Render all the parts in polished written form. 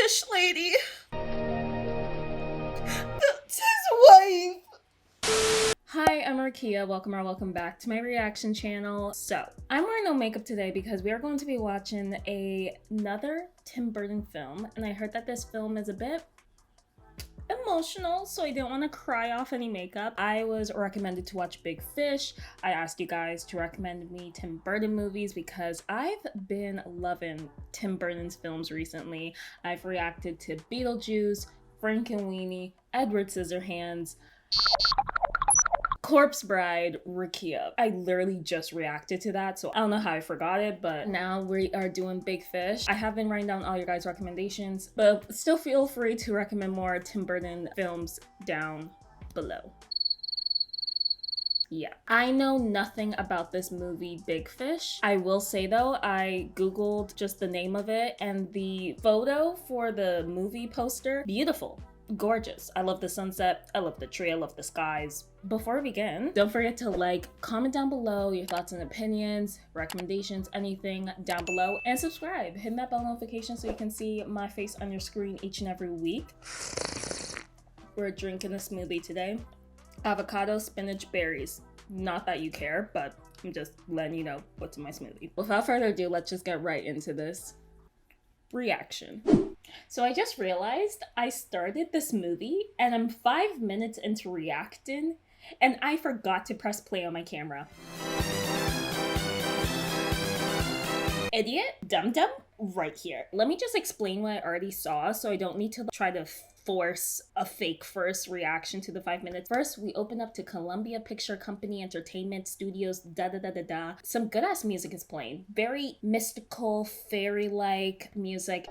fish lady. That's his wife. Hi, I'm Rukiya. Welcome or welcome back to my reaction channel. So, I'm wearing no makeup today because we are going to be watching another Tim Burton film, and I heard that this film is a bit emotional, so I didn't want to cry off any makeup. I was recommended to watch Big Fish. I asked you guys to recommend me Tim Burton movies because I've been loving Tim Burton's films recently. I've reacted to Beetlejuice, Frankenweenie, Edward Scissorhands, Corpse Bride, Rukiya. I literally just reacted to that, so I don't know how I forgot it, but now we are doing Big Fish. I have been writing down all your guys' recommendations, but still feel free to recommend more Tim Burton films down below. Yeah, I know nothing about this movie Big Fish. I will say though, I googled just the name of it, and the photo for the movie poster, beautiful. Gorgeous. I love the sunset, I love the tree, I love the skies. Before we begin, don't forget to like, comment down below your thoughts and opinions, recommendations, anything down below, and subscribe. Hit that bell notification so you can see my face on your screen each and every week. We're drinking a smoothie today. Avocado, spinach, berries. Not that you care, but I'm just letting you know what's in my smoothie. Without further ado, let's just get right into this reaction. So I just realized I started this movie and I'm 5 minutes into reacting and I forgot to press play on my camera. Idiot, dum-dum, right here. Let me just explain what I already saw so I don't need to try to force a fake first reaction to the 5 minutes. First, we open up to Columbia Picture Company Entertainment Studios, da-da-da-da-da. Some good-ass music is playing. Very mystical, fairy-like music.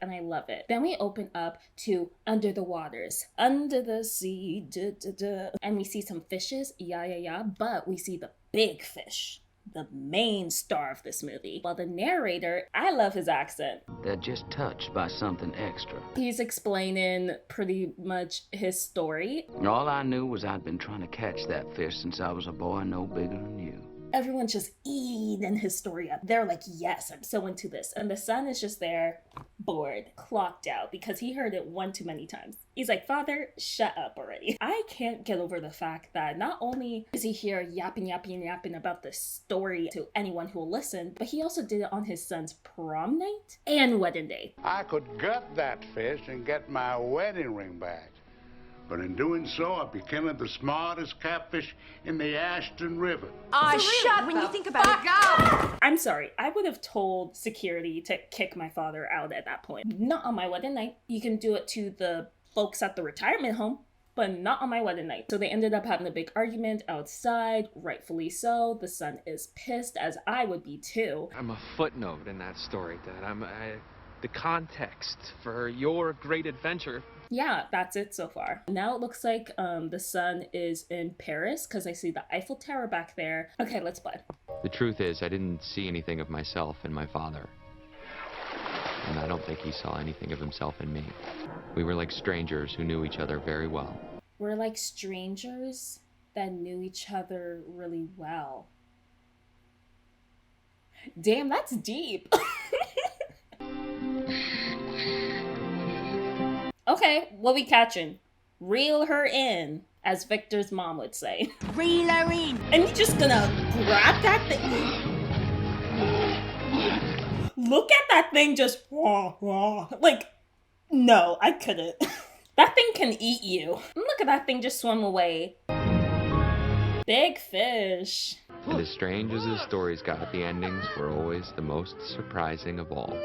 And I love it. Then we open up to Under the Waters, Under the Sea, da, da, da. And we see some fishes, yeah, but we see the big fish, the main star of this movie. While the narrator, I love his accent. They're just touched by something extra. He's explaining pretty much his story. All I knew was I'd been trying to catch that fish since I was a boy no bigger than you. Everyone's just eating his story up. They're like, yes, I'm so into this. And the son is just there, bored, clocked out, because he heard it one too many times. He's like, Father, shut up already. I can't get over the fact that not only is he here yapping about this story to anyone who will listen, but he also did it on his son's prom night and wedding day. I could gut that fish and get my wedding ring back. But in doing so, I'd be killing the smartest catfish in the Ashton River. Shut when you think about it, go! I'm sorry, I would have told security to kick my father out at that point. Not on my wedding night. You can do it to the folks at the retirement home, but not on my wedding night. So they ended up having a big argument outside, rightfully so. The son is pissed, as I would be too. I'm a footnote in that story, Dad. The context for your great adventure. Yeah, that's it so far. Now it looks like the son is in Paris because I see the Eiffel Tower back there. Okay, let's play. The truth is, I didn't see anything of myself in my father. And I don't think he saw anything of himself in me. We were like strangers who knew each other very well. We're like strangers that knew each other really well. Damn, that's deep. Okay, what we catching? Reel her in, as Victor's mom would say. Reel her in! And you just gonna grab that thing? Look at that thing just like, no, I couldn't. That thing can eat you. Look at that thing just swim away. Big fish. And as strange as his stories got, the endings were always the most surprising of all.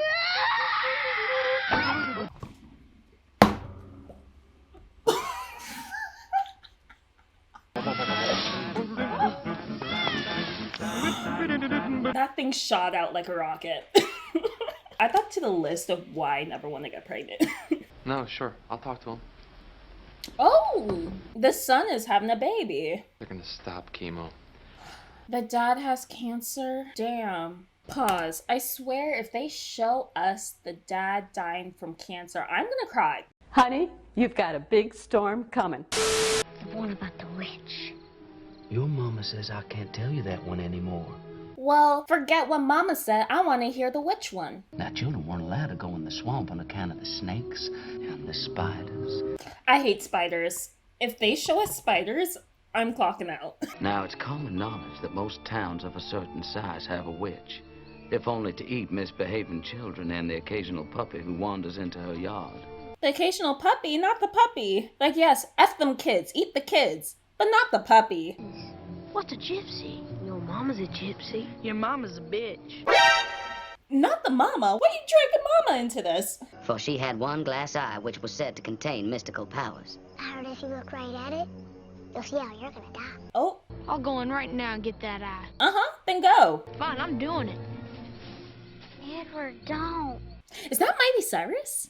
That thing shot out like a rocket. Add that to the list of why I never want to get pregnant. No, sure. I'll talk to him. Oh, the son is having a baby. They're gonna stop chemo. The dad has cancer? Damn. Pause. I swear if they show us the dad dying from cancer, I'm gonna cry. Honey, you've got a big storm coming. The one about the witch. Your mama says I can't tell you that one anymore. Well, forget what Mama said. I want to hear the witch one. Now, children weren't allowed to go in the swamp on account of the snakes and the spiders. I hate spiders. If they show us spiders, I'm clocking out. Now, it's common knowledge that most towns of a certain size have a witch, if only to eat misbehaving children and the occasional puppy who wanders into her yard. The occasional puppy, not the puppy. Like, yes, F them kids, eat the kids, but not the puppy. What's a gypsy? Your mama's a gypsy. Your mama's a bitch. Not the mama. What are you dragging Mama into this? For she had one glass eye which was said to contain mystical powers. I heard if you look right at it, you'll see how you're gonna die. Oh. I'll go in right now and get that eye. Uh-huh, then go. Fine, I'm doing it. Edward, don't. Is that Miley Cyrus?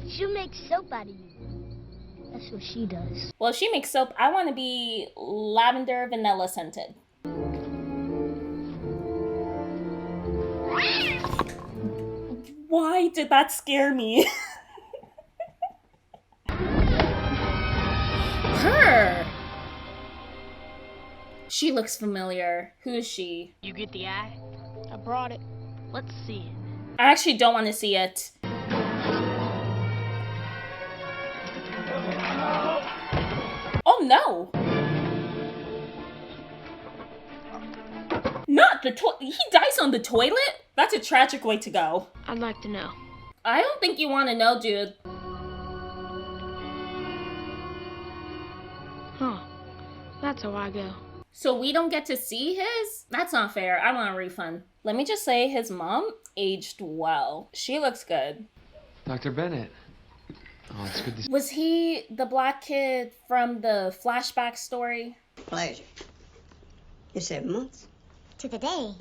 She'll make soap out of you. That's what she does. Well, if she makes soap, I want to be lavender vanilla scented. Why did that scare me? Her! She looks familiar. Who is she? You get the eye? I brought it. Let's see it. I actually don't want to see it. Oh no! Not the toilet. He dies on the toilet? That's a tragic way to go. I'd like to know. I don't think you want to know, dude. Huh. That's how I go. So we don't get to see his? That's not fair. I want a refund. Let me just say his mom aged well. She looks good. Dr. Bennett. Oh, it's good to see. Was he the black kid from the flashback story? Pleasure. You're 7 months? To the day.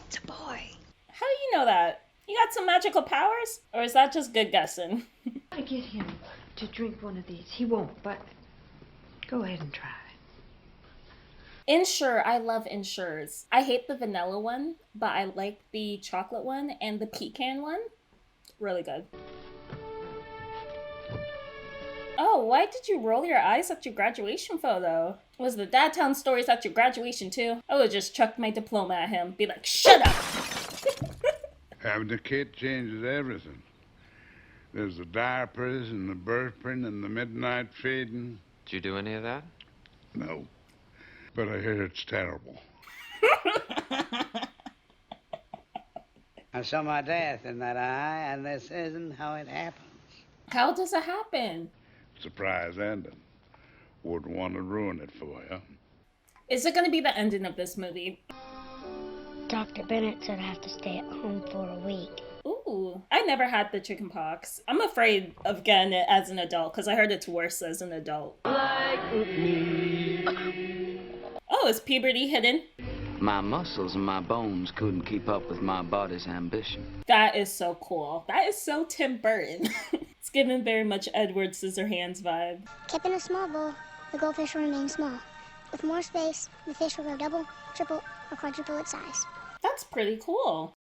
It's a boy. How do you know that? You got some magical powers? Or is that just good guessing? I get him to drink one of these. He won't, but go ahead and try. Ensure, I love Ensures. I hate the vanilla one, but I like the chocolate one and the pecan one. Really good. Oh, why did you roll your eyes at your graduation photo? Was the Dad Town stories at your graduation too? I would've just chucked my diploma at him. Be like, shut up! Having a kid changes everything. There's the diapers and the burping and the midnight feeding. Did you do any of that? No, but I hear it's terrible. I saw my death in that eye, and this isn't how it happens. How does it happen? Surprise ending. Wouldn't want to ruin it for you. Is it gonna be the ending of this movie? Dr. Bennett said I have to stay at home for a week. Ooh, I never had the chicken pox. I'm afraid of getting it as an adult because I heard it's worse as an adult. Like me. Oh, is puberty hidden? My muscles and my bones couldn't keep up with my body's ambition. That is so cool. That is so Tim Burton. It's giving very much Edward Scissorhands vibe. Kept in a small bowl, the goldfish will remain small. With more space, the fish will grow double, triple, or quadruple its size. That's pretty cool.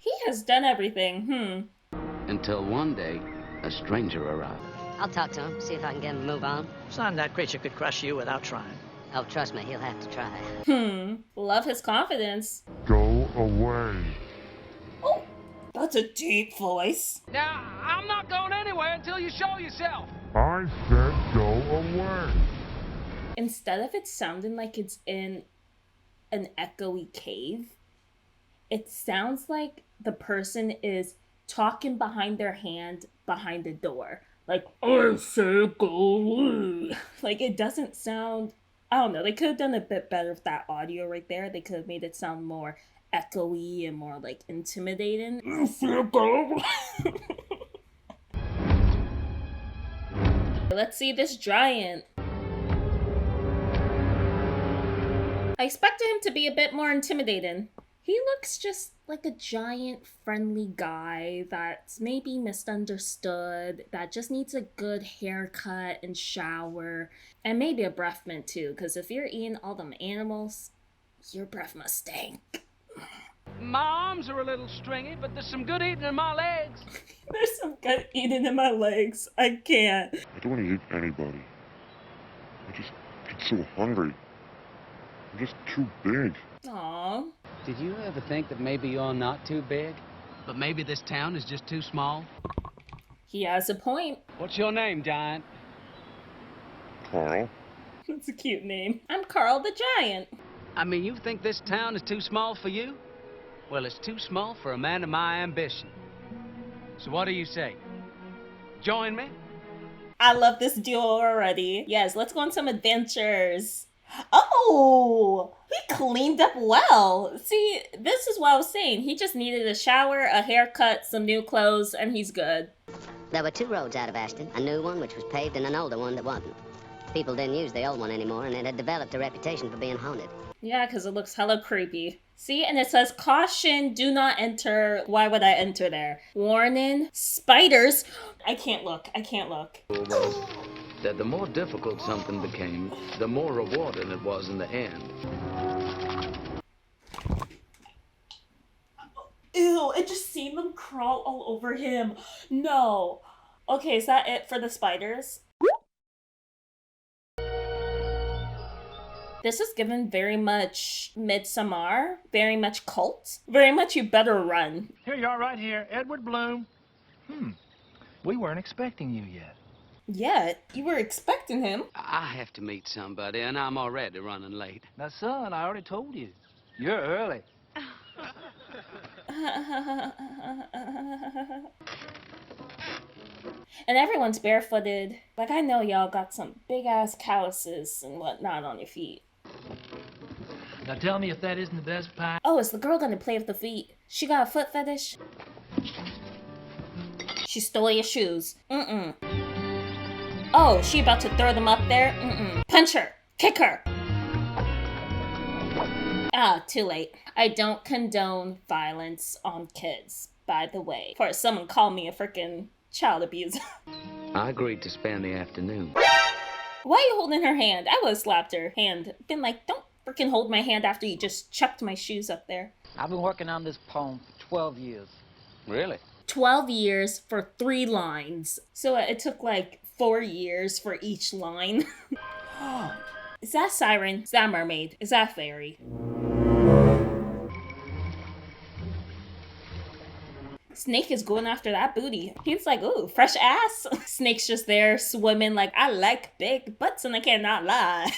He has done everything, Until one day, a stranger arrived. I'll talk to him, see if I can get him to move on. Son, that creature could crush you without trying. Oh, trust me, he'll have to try. Love his confidence. Go away. Oh, that's a deep voice. Now, I'm not going anywhere until you show yourself. I said go away. Instead of it sounding like it's in an echoey cave, it sounds like the person is talking behind their hand behind the door. Like, I say go away. Like, it doesn't sound... I don't know. They could have done a bit better with that audio right there. They could have made it sound more echoey and more, like, intimidating. I say go away. Let's see this giant. I expected him to be a bit more intimidating. He looks just like a giant friendly guy that's maybe misunderstood, that just needs a good haircut and shower, and maybe a breath mint too, because if you're eating all them animals, Your breath must stink. My arms are a little stringy, but there's some good eating in my legs. There's some good eating in my legs. I can't. I don't want to eat anybody. I just get so hungry. I'm just too big. Aww. Did you ever think that maybe you're not too big? But maybe this town is just too small? He has a point. What's your name, Giant? Carl. That's a cute name. I'm Carl the Giant. I mean, you think this town is too small for you? Well, it's too small for a man of my ambition. So what do you say? Join me? I love this duo already. Yes, let's go on some adventures. Oh, he cleaned up well. See, this is what I was saying. He just needed a shower, a haircut, some new clothes, and he's good. There were 2 roads out of Ashton, a new one which was paved and an older one that wasn't. People didn't use the old one anymore, and it had developed a reputation for being haunted. Yeah, because it looks hella creepy. See, and it says, caution, do not enter. Why would I enter there? Warning, spiders. I can't look. I can't look. Was that the more difficult something became, the more rewarding it was in the end. Ew, I just seen them crawl all over him. No. Okay, is that it for the spiders? This is given very much Midsommar, very much cult, very much you better run. Here you are right here, Edward Bloom. We weren't expecting you yet. Yet? You were expecting him? I have to meet somebody, and I'm already running late. Now, son, I already told you. You're early. And everyone's barefooted. Like, I know y'all got some big-ass calluses and whatnot on your feet. Now tell me if that isn't the best pie. Oh, is the girl gonna play with the feet? She got a foot fetish? She stole your shoes. Oh, she about to throw them up there? Punch her! Kick her! Ah, too late. I don't condone violence on kids, by the way. Before someone called me a freaking child abuser. I agreed to spend the afternoon. Why are you holding her hand? I would've slapped her hand. Been like, don't freaking hold my hand after you just chucked my shoes up there. I've been working on this poem for 12 years. Really? 12 years for 3 lines. So it took like 4 years for each line. Is that siren? Is that mermaid? Is that fairy? Snake is going after that booty. He's like, ooh, fresh ass. Snake's just there swimming like, I like big butts and I cannot lie.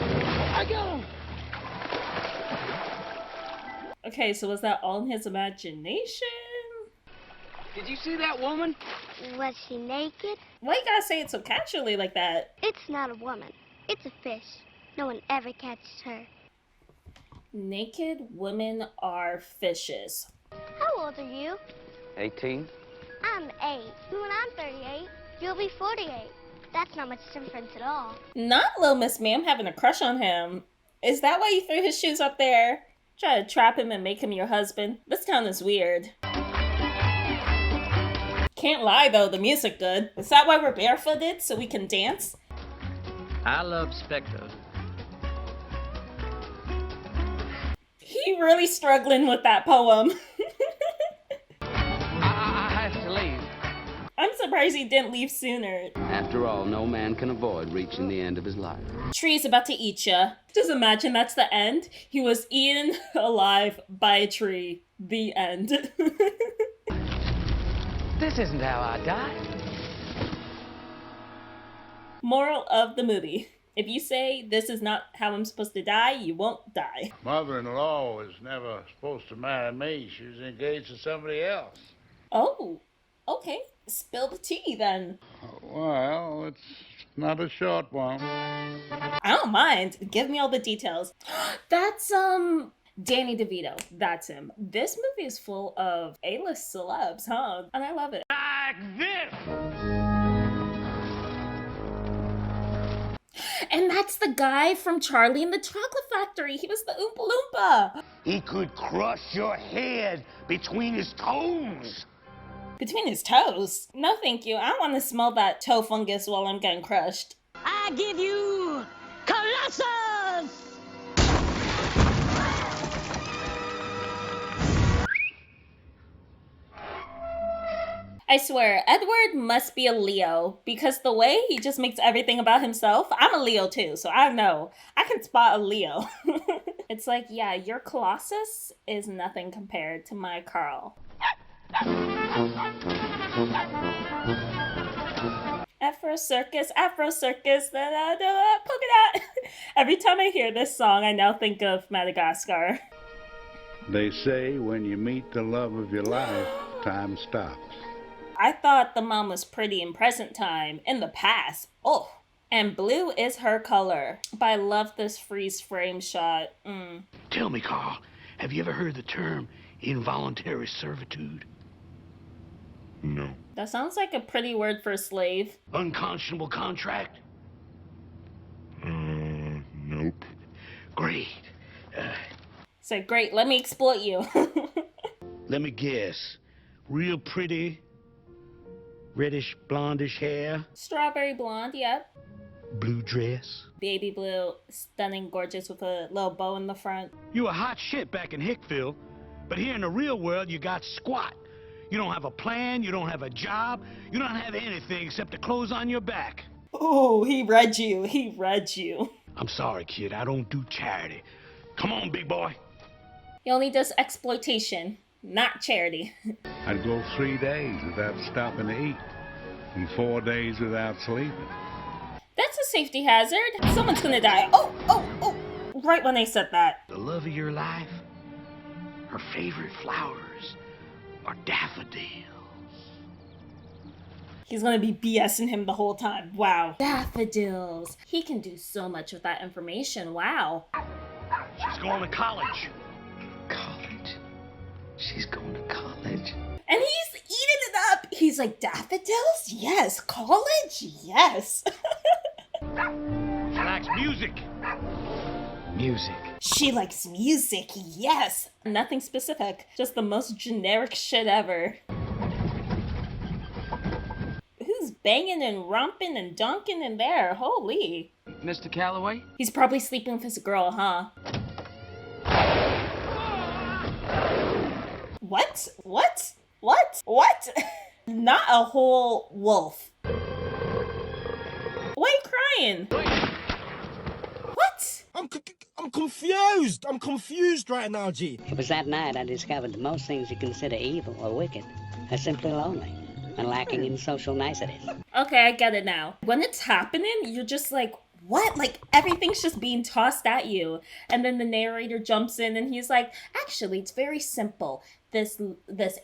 I got him. Okay, so was that all in his imagination? Did you see that woman? Was she naked? Why you gotta say it so casually like that? It's not a woman. It's a fish. No one ever catches her. Naked women are fishes. How old are you? 18? I'm 8. When I'm 38, you'll be 48. That's not much difference at all. Not Little Miss Ma'am having a crush on him. Is that why you threw his shoes up there? Try to trap him and make him your husband? This town is weird. Can't lie though, the music good. Is that why we're barefooted? So we can dance? I love specters. He really struggling with that poem. I have to leave. I'm surprised he didn't leave sooner. After all, no man can avoid reaching the end of his life. Tree's about to eat ya. Just imagine that's the end. He was eaten alive by a tree. The end. This isn't how I die. Moral of the movie. If you say this is not how I'm supposed to die, you won't die. Mother-in-law was never supposed to marry me. She was engaged to somebody else. Oh, okay. Spill the tea then. Well, it's not a short one. I don't mind. Give me all the details. That's, Danny DeVito. That's him. This movie is full of A-list celebs, huh? And I love it. Like this! And that's the guy from Charlie and the Chocolate Factory. He was the Oompa Loompa. He could crush your head between his toes. Between his toes? No, thank you. I want to smell that toe fungus while I'm getting crushed. I give you Colossus! I swear, Edward must be a Leo because the way he just makes everything about himself, I'm a Leo too, so I know. I can spot a Leo. It's like, yeah, your Colossus is nothing compared to my Carl. Afro circus, da da da, polka dot. Every time I hear this song, I now think of Madagascar. They say when you meet the love of your life, time stops. I thought the mom was pretty in present time. In the past, oh. And blue is her color. But I love this freeze frame shot. Tell me, Carl, have you ever heard the term involuntary servitude? No. That sounds like a pretty word for slave. Unconscionable contract? Nope. Great. So great, let me exploit you. Let me guess. Real pretty, reddish, blondish hair. Strawberry blonde, yep. Blue dress. Baby blue, stunning, gorgeous with a little bow in the front. You a hot shit back in Hickville, but here in the real world you got squat. You don't have a plan, you don't have a job, you don't have anything except the clothes on your back. Oh, he read you, he read you. I'm sorry, kid, I don't do charity. Come on, big boy. He only does exploitation, not charity. I'd go 3 days without stopping to eat, and 4 days without sleeping. That's a safety hazard. Someone's gonna die. Oh. Right when I said that. The love of your life, her favorite flowers are daffodils. He's gonna be BSing him the whole time. Wow. Daffodils. He can do so much with that information. Wow. She's going to college. College? She's going to college? And he's eating it up. He's like, daffodils? Yes. College? Yes. She likes music. Music. She likes music, yes. Nothing specific, just the most generic shit ever. Who's banging and romping and dunking in there? Holy. Mr. Calloway? He's probably sleeping with his girl, huh? What? Not a whole wolf. Why are you crying? What? I'm confused. I'm confused right now, G. It was that night I discovered that most things you consider evil or wicked are simply lonely and lacking in social niceties. Okay, I get it now. When it's happening, you're just like, what? Like, everything's just being tossed at you. And then the narrator jumps in and he's like, actually, it's very simple. This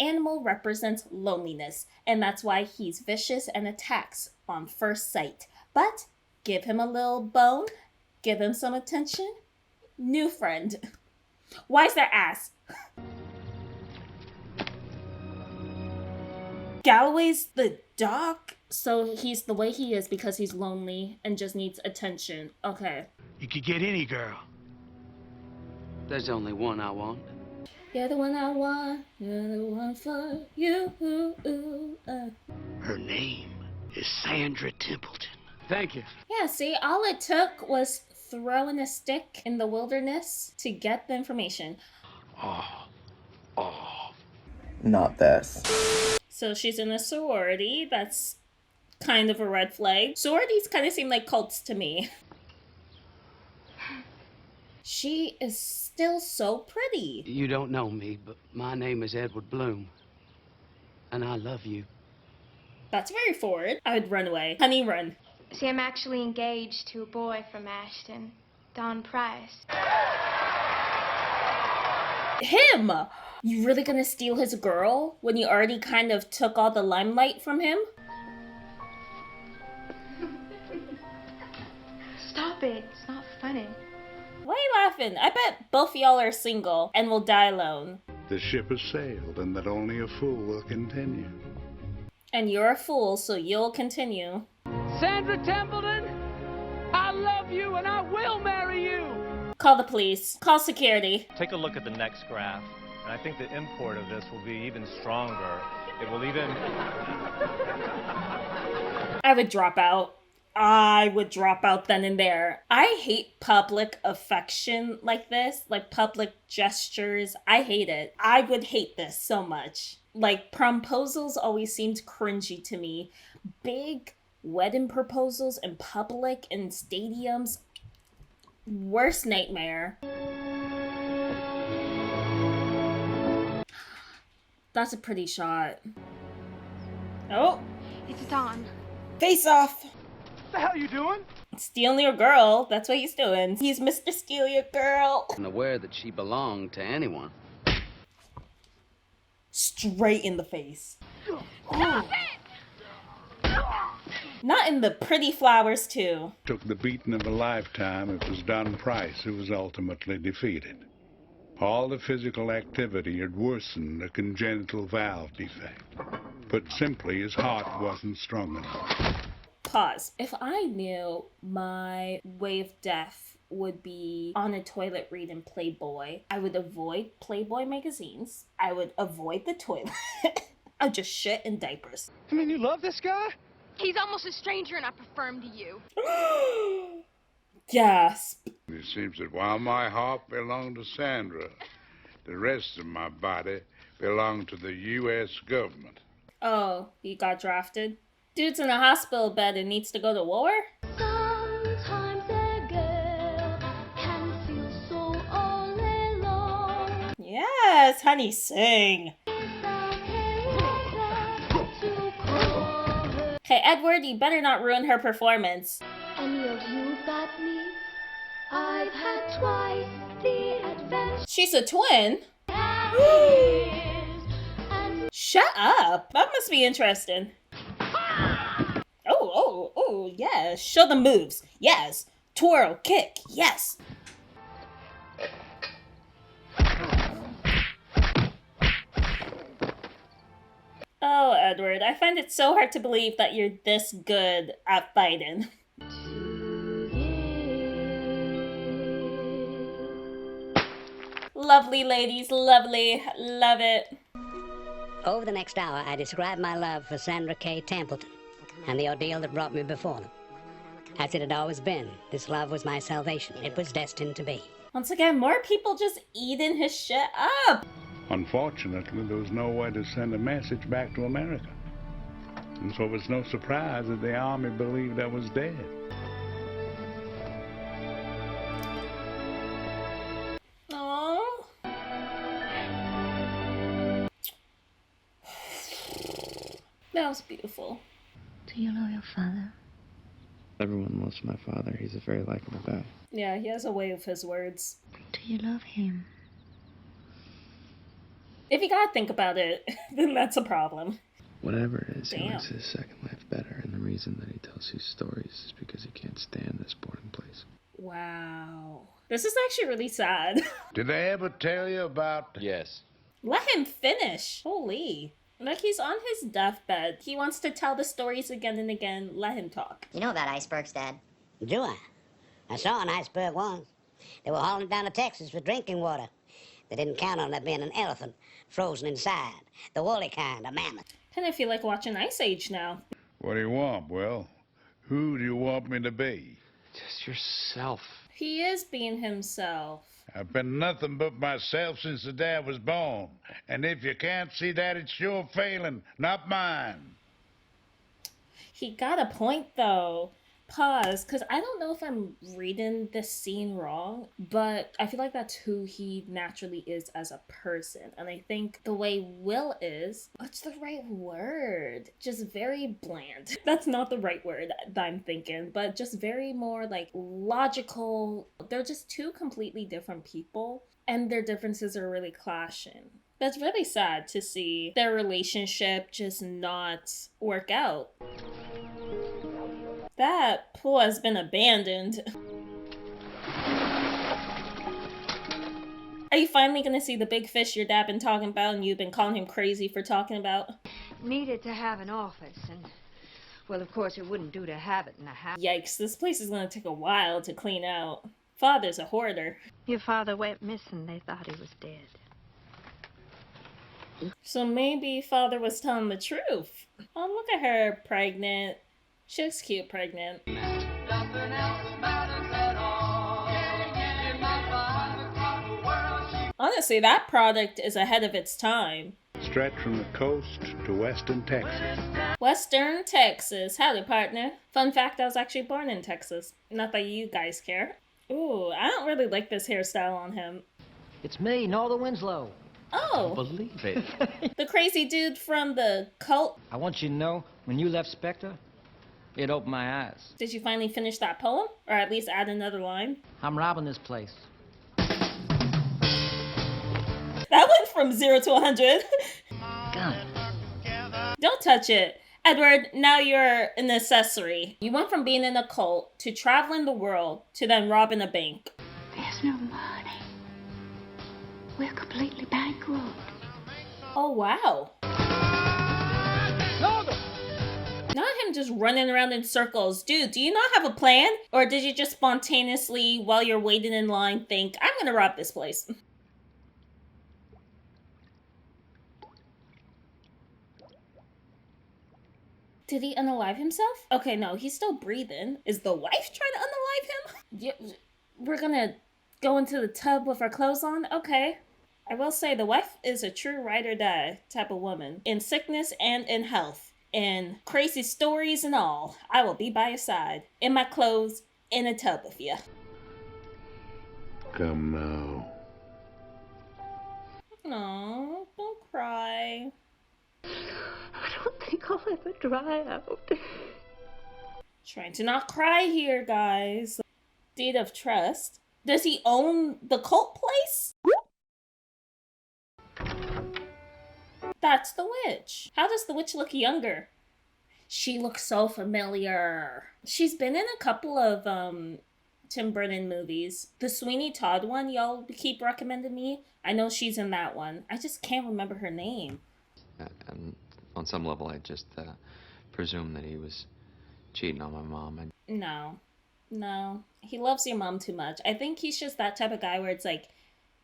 animal represents loneliness, and that's why he's vicious and attacks on first sight. But give him a little bone, give him some attention. New friend. Why is there ass? Galloway's the doc, so he's the way he is because he's lonely and just needs attention. Okay. You could get any girl. There's only one I want. You're the one I want. You're the one for you. Her name is Sandra Templeton. Thank you. Yeah, see, all it took was throwing a stick in the wilderness to get the information. Not this. So she's in a sorority. That's kind of a red flag. Sororities kind of seem like cults to me. She is still so pretty. You don't know me, but my name is Edward Bloom. And I love you. That's very forward. I would run away. Honey, run. See, I'm actually engaged to a boy from Ashton, Don Price. Him! You really gonna steal his girl when you already kind of took all the limelight from him? Stop it. It's not funny. Why are you laughing? I bet both y'all are single and will die alone. The ship has sailed, and that only a fool will continue. And you're a fool, so you'll continue. Sandra Templeton, I love you and I will marry you. Call the police. Call security. Take a look at the next graph, and I think the import of this will be even stronger. It will even... I would drop out. I would drop out then and there. I hate public affection like this, like public gestures. I hate it. I would hate this so much. Like, promposals always seemed cringy to me. Big wedding proposals in public, in stadiums. Worst nightmare. That's a pretty shot. Oh. It's Don. Face off! What the hell you doing? Stealing your girl. That's what he's doing. He's Mr. Steal Your Girl. Unaware that she belonged to anyone. Straight in the face. Not in the pretty flowers, too. Took the beating of a lifetime. It was Don Price who was ultimately defeated. All the physical activity had worsened a congenital valve defect. Put simply, his heart wasn't strong enough. Pause. If I knew my way of death would be on a toilet reading Playboy, I would avoid Playboy magazines. I would avoid the toilet. I'd just shit in diapers. I mean, you love this guy? He's almost a stranger and I prefer him to you. Gasp. It seems that while my heart belonged to Sandra, the rest of my body belonged to the U.S. government. Oh, he got drafted? Dude's in a hospital bed and needs to go to war? Sometimes a girl can feel so all alone. Yes, honey, sing. Hey, Edward, you better not ruin her performance. Any of you got me? I've had twice the adventure. She's a twin? Shut up. That must be interesting. Oh, yes. Show the moves. Yes. Twirl, kick. Yes. Oh, Edward, I find it so hard to believe that you're this good at fighting. Lovely, ladies, lovely. Love it. Over the next hour, I described my love for Sandra K. Templeton and the ordeal that brought me before them. As it had always been, this love was my salvation. It was destined to be. Once again, more people just eating his shit up. Unfortunately, there was no way to send a message back to America. And so it was no surprise that the army believed I was dead. Aww. That was beautiful. Do you know your father? Everyone loves my father. He's a very likable guy. Yeah, he has a way of his words. Do you love him? If you gotta think about it, then that's a problem. Whatever it is, he Damn. likes his second life better, and the reason that he tells his stories is because he can't stand this boring place. Wow. This is actually really sad. Did they ever tell you about... Yes. Let him finish. Holy. Like he's on his deathbed. He wants to tell the stories again and again. Let him talk. You know about icebergs, Dad? Do I? I saw an iceberg once. They were hauling down to Texas for drinking water. They didn't count on there being an elephant frozen inside. The woolly kind, a mammoth. Kinda feel like watching Ice Age now. What do you want, Will? Who do you want me to be? Just yourself. He is being himself. I've been nothing but myself since the day I was born. And if you can't see that, it's your failing, not mine. He got a point, though. Pause, because I don't know if I'm reading this scene wrong, but I feel like that's who he naturally is as a person. And I think the way Will is, what's the right word? Just very bland. That's not the right word that I'm thinking, but just very more like logical. They're just two completely different people, and their differences are really clashing. That's really sad to see their relationship just not work out. That pool has been abandoned. Are you finally gonna see the big fish your dad been talking about and you've been calling him crazy for talking about? Needed to have an office, and, well, of course, it wouldn't do to have it in a house. Yikes, this place is gonna take a while to clean out. Father's a hoarder. Your father went missing. They thought he was dead. So maybe father was telling the truth. Oh, look at her, pregnant. She looks cute, pregnant. Honestly, that product is ahead of its time. stretch from the coast to western Texas. Western Texas. Howdy, partner. Fun fact, I was actually born in Texas. Not that you guys care. Ooh, I don't really like this hairstyle on him. It's me, Northern Winslow. Oh. Believe it. The crazy dude from the cult. I want you to know, when you left Spectre, it opened my eyes. Did you finally finish that poem? Or at least add another line? I'm robbing this place. That went from 0 to 100. Gun. Don't touch it. Edward, now you're an accessory. You went from being in a cult to traveling the world to then robbing a bank. There's no money. We're completely bankrupt. Oh, wow. Not him just running around in circles. Dude, do you not have a plan? Or did you just spontaneously, while you're waiting in line, think, I'm gonna rob this place? Did he unalive himself? Okay, no, he's still breathing. Is the wife trying to unalive him? Yeah, we're gonna go into the tub with our clothes on? Okay. I will say the wife is a true ride or die type of woman. In sickness and in health. In crazy stories and all. I will be by your side. In my clothes, in a tub with you. Come now. No, don't cry. I don't think I'll ever dry out. Trying to not cry here, guys. Deed of trust. Does he own the cult place? That's the witch. How does the witch look younger? She looks so familiar. She's been in a couple of Tim Burton movies. The Sweeney Todd one y'all keep recommending me. I know she's in that one. I just can't remember her name. And on some level, I just presumed that he was cheating on my mom. No. He loves your mom too much. I think he's just that type of guy where it's like,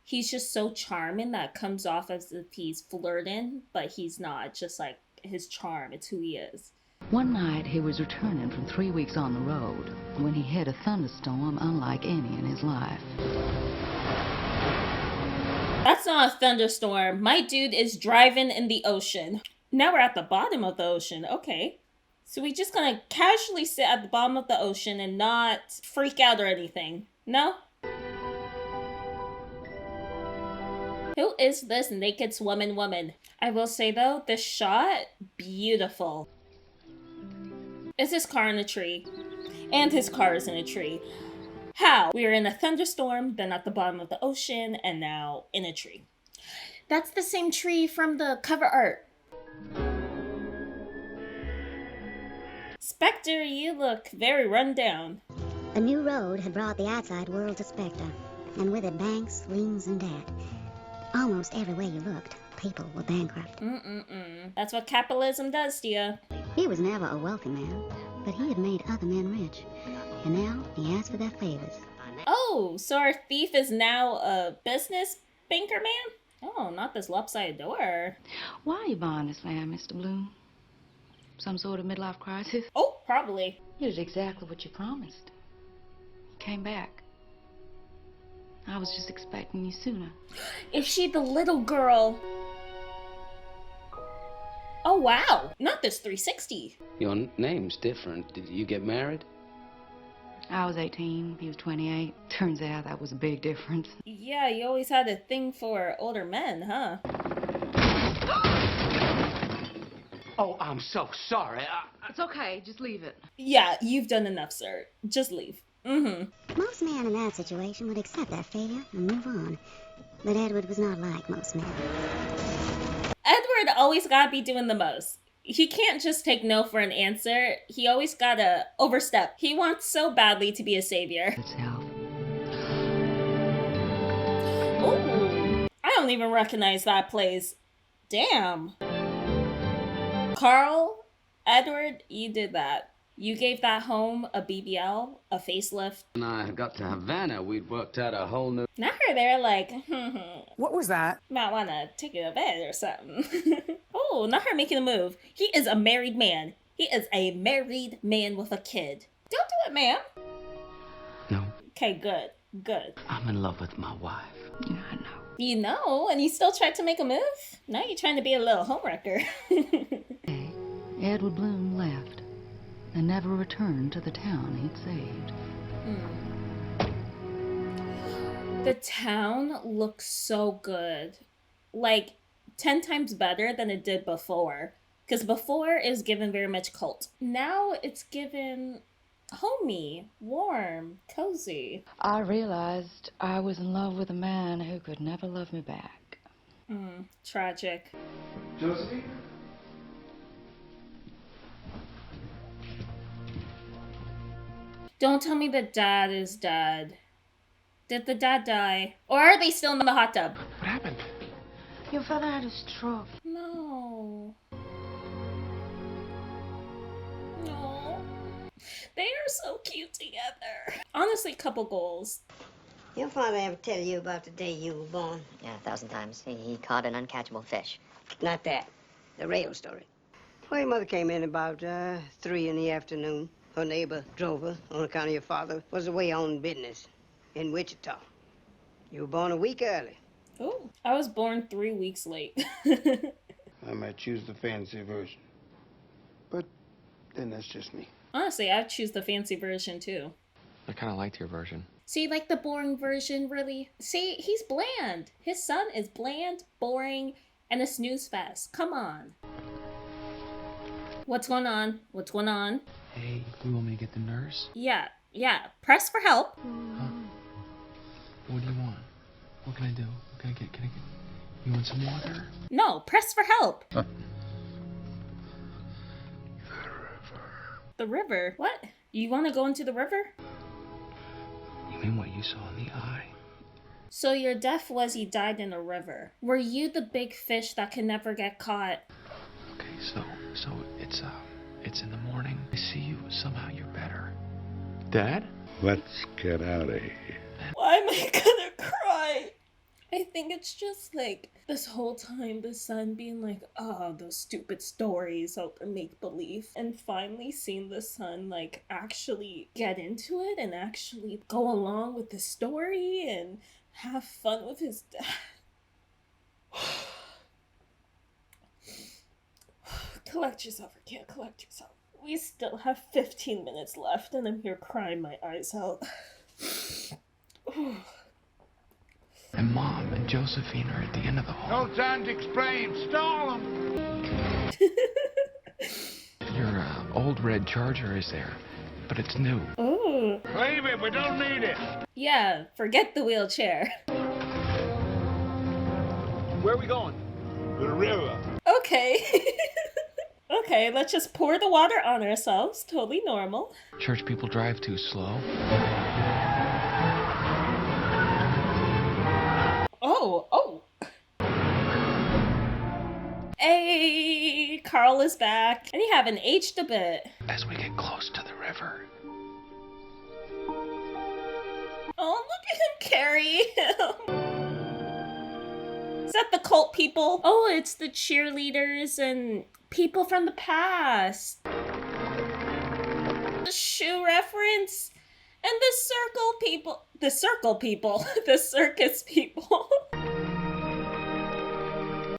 he's just so charming that comes off as if he's flirting, but he's not. It's just like his charm. It's who he is. One night, he was returning from 3 weeks on the road when he hit a thunderstorm unlike any in his life. That's not a thunderstorm. My dude is driving in the ocean. Now we're at the bottom of the ocean. Okay. So we just gonna casually sit at the bottom of the ocean and not freak out or anything. No? Who is this naked swimming woman? I will say though, this shot, beautiful. Is his car in a tree? And his car is in a tree. How? We are in a thunderstorm, then at the bottom of the ocean, and now in a tree. That's the same tree from the cover art. Spectre, you look very run down. A new road had brought the outside world to Spectre, and with it banks, liens, and debt. Almost everywhere you looked, people were bankrupt. That's what capitalism does to you. He was never a wealthy man, but he had made other men rich, and now he asked for their favors. Oh, so our thief is now a business banker man? Oh, not this lopsided door. Why are you buying this land, Mr. Bloom? Some sort of midlife crisis? Oh, probably. You did exactly what you promised. You came back. I was just expecting you sooner. Is she the little girl? Oh, wow. Not this 360. Your name's different. Did you get married? I was 18, he was 28. Turns out that was a big difference. Yeah, you always had a thing for older men, huh? Oh, I'm so sorry. It's okay, just leave it. Yeah, you've done enough, sir. Just leave. Most men in that situation would accept their failure and move on. But Edward was not like most men. Edward always gotta be doing the most. He can't just take no for an answer. He always gotta overstep. He wants so badly to be a savior. Ooh, I don't even recognize that place. Damn. Carl, Edward, you did that. You gave that home a BBL, a facelift. When I got to Havana, we'd worked out a whole new... Not her there like, What was that? Might wanna take you to bed or something. Oh, not her making a move. He is a married man. He is a married man with a kid. Don't do it, ma'am. No. Okay, good. Good. I'm in love with my wife. Yeah, I know. You know, and you still tried to make a move? Now you're trying to be a little homewrecker. Edward Bloom left and never returned to the town he'd saved. The town looks so good. Like, 10 times better than it did before. Because before it was given very much cult. Now it's given homey, warm, cozy. I realized I was in love with a man who could never love me back. Tragic. Josephine? Don't tell me that dad is dead. Did the dad die? Or are they still in the hot tub? What happened? Your father had a stroke. No. No. They are so cute together. Honestly, couple goals. Your father ever tell you about the day you were born? Yeah, 1,000 times. He caught an uncatchable fish. Not that. The real story. Well, your mother came in about 3 in the afternoon. Her neighbor drove her on account of your father was away on business in Wichita. You were born a week early. Oh, I was born 3 weeks late. I might choose the fancy version. But then that's just me. Honestly, I'd choose the fancy version too. I kind of liked your version. See, like the boring version, really? See, he's bland. His son is bland, boring, and a snooze fest. Come on. What's going on? What's going on? Hey, you want me to get the nurse? Yeah. Press for help. Huh? What do you want? What can I do? Can I get? You want some water? No, press for help. The river? What? You want to go into the river? You mean what you saw in the eye? So your death was you died in a river. Were you the big fish that can never get caught? Okay, so it's in the morning. I see you. Somehow you're better. Dad? Let's get out of here. Why am I gonna cry? I think it's just like this whole time the son being like, oh, those stupid stories out there make believe, and finally seeing the son like actually get into it and actually go along with the story and have fun with his dad. Collect yourself, Rukiya, collect yourself. We still have 15 minutes left and I'm here crying my eyes out. And Mom and Josephine are at the end of the hall. No time to explain. Stall them. Your old red Charger is there, but it's new. Ooh. Leave it, we don't need it. Yeah, forget the wheelchair. Where are we going? To the river. Okay. Okay, let's just pour the water on ourselves. Totally normal. Church people drive too slow. Oh. Hey, Carl is back. And you haven't aged a bit. As we get close to the river. Oh, look at him carry him. Is that the cult people? Oh, it's the cheerleaders and people from the past. The shoe reference. And the circle people. The circle people. The circus people.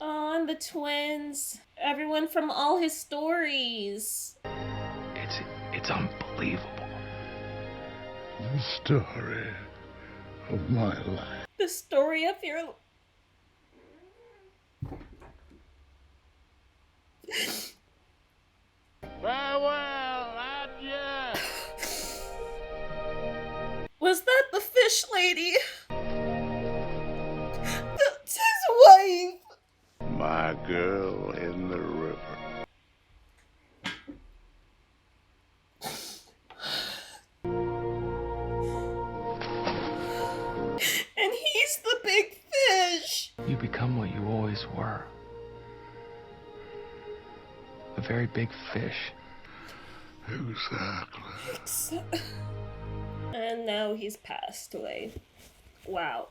Oh, and the twins. Everyone from all his stories. It's unbelievable. The story of my life. The story of your... Farewell, adieu. Was that the fish lady? That's his wife. My girl in the river. And he's the big fish. You become what you always were. A very big fish. Exactly. And now he's passed away. Wow.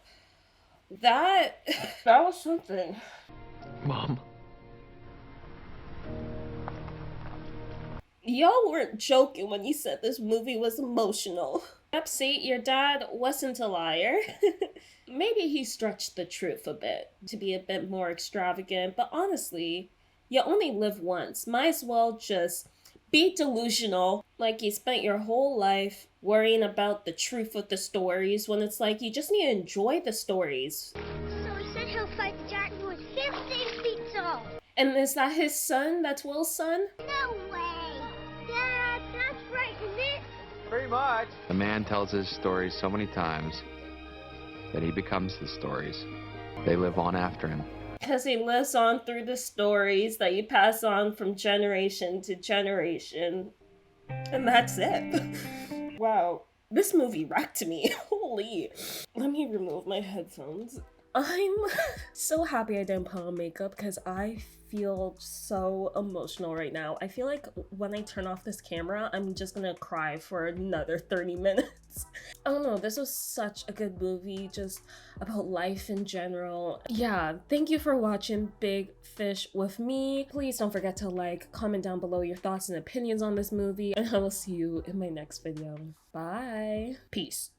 That was something. Mom. Y'all weren't joking when you said this movie was emotional. Yep, see, your dad wasn't a liar. Maybe he stretched the truth a bit to be a bit more extravagant, but honestly, you only live once. Might as well just be delusional, like you spent your whole life worrying about the truth of the stories, when it's like you just need to enjoy the stories. So he said he'll fight the giant who is 15 feet tall. And is that his son? That's Will's son? No way! Dad, that's right, isn't it? Pretty much. The man tells his stories so many times that he becomes the stories. They live on after him. Because he lives on through the stories that you pass on from generation to generation. And that's it. Wow. This movie wrecked me. Holy. Let me remove my headphones. I'm so happy I didn't put on makeup because I feel so emotional right now. I feel like when I turn off this camera, I'm just gonna cry for another 30 minutes. I don't know, this was such a good movie, just about life in general. Yeah, thank you for watching Big Fish with me. Please don't forget to like, comment down below your thoughts and opinions on this movie, and I will see you in my next video. Bye. Peace.